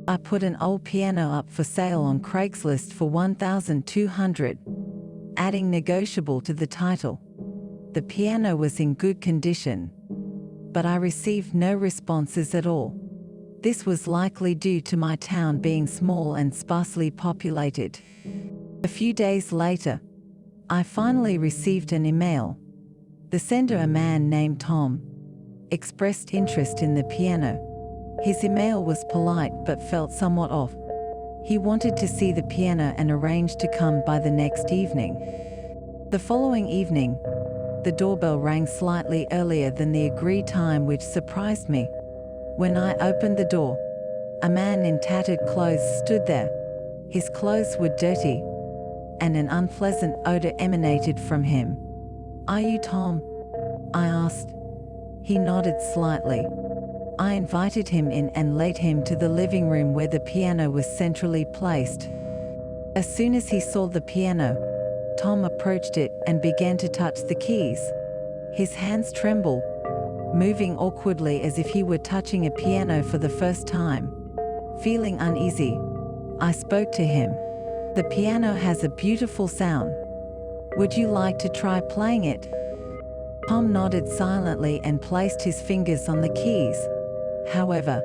I put an old piano up for sale on Craigslist for $1,200, adding negotiable to the title. The piano was in good condition, but I received no responses at all. This was likely due to my town being small and sparsely populated. A few days later, I finally received an email. The sender, a man named Tom, expressed interest in the piano. His email was polite but felt somewhat off. He wanted to see the piano and arranged to come by the next evening. The following evening, the doorbell rang slightly earlier than the agreed time, which surprised me. When I opened the door, a man in tattered clothes stood there. His clothes were dirty, and an unpleasant odor emanated from him. "Are you Tom?" I asked. He nodded slightly. I invited him in and led him to the living room where the piano was centrally placed. As soon as he saw the piano, Tom approached it and began to touch the keys. His hands trembled, moving awkwardly as if he were touching a piano for the first time. Feeling uneasy, I spoke to him. "The piano has a beautiful sound. Would you like to try playing it?" Tom nodded silently and placed his fingers on the keys. However,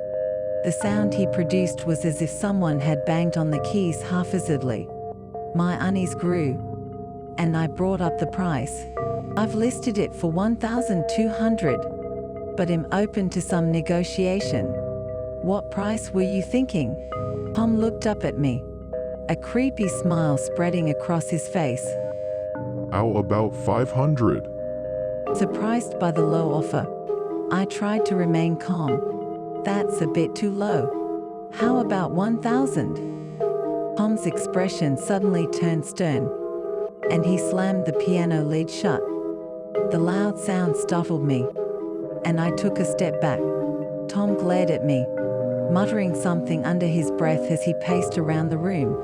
the sound he produced was as if someone had banged on the keys haphazardly. My unease grew, and I brought up the price. "I've listed it for $1,200, but am open to some negotiation. What price were you thinking?" Tom looked up at me, a creepy smile spreading across his face. How about 500? Surprised by the low offer, I tried to remain calm. "That's a bit too low. How about 1,000? Tom's expression suddenly turned stern, and he slammed the piano lid shut. The loud sound startled me, and I took a step back. Tom glared at me, muttering something under his breath as he paced around the room.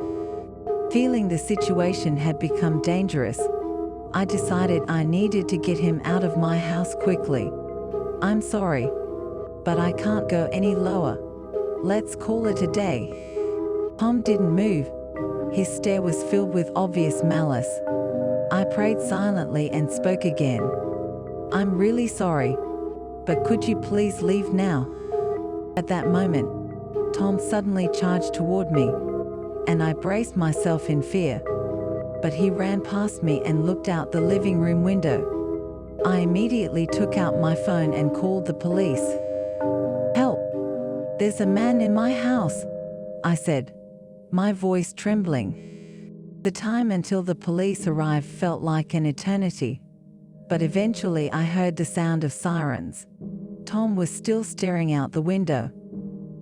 Feeling the situation had become dangerous, I decided I needed to get him out of my house quickly. "I'm sorry, but I can't go any lower. Let's call it a day." Tom didn't move. His stare was filled with obvious malice. I prayed silently and spoke again. "I'm really sorry, but could you please leave now?" At that moment, Tom suddenly charged toward me, and I braced myself in fear. But he ran past me and looked out the living room window. I immediately took out my phone and called the police. "Help! There's a man in my house," I said, my voice trembling. The time until the police arrived felt like an eternity, but eventually I heard the sound of sirens. Tom was still staring out the window,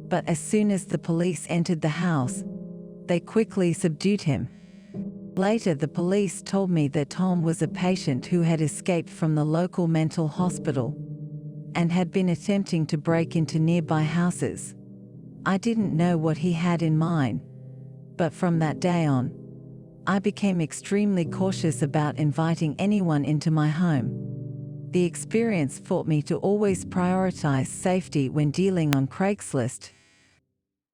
but as soon as the police entered the house, they quickly subdued him. Later, the police told me that Tom was a patient who had escaped from the local mental hospital and had been attempting to break into nearby houses. I didn't know what he had in mind, but from that day on, I became extremely cautious about inviting anyone into my home. The experience taught me to always prioritize safety when dealing on Craigslist.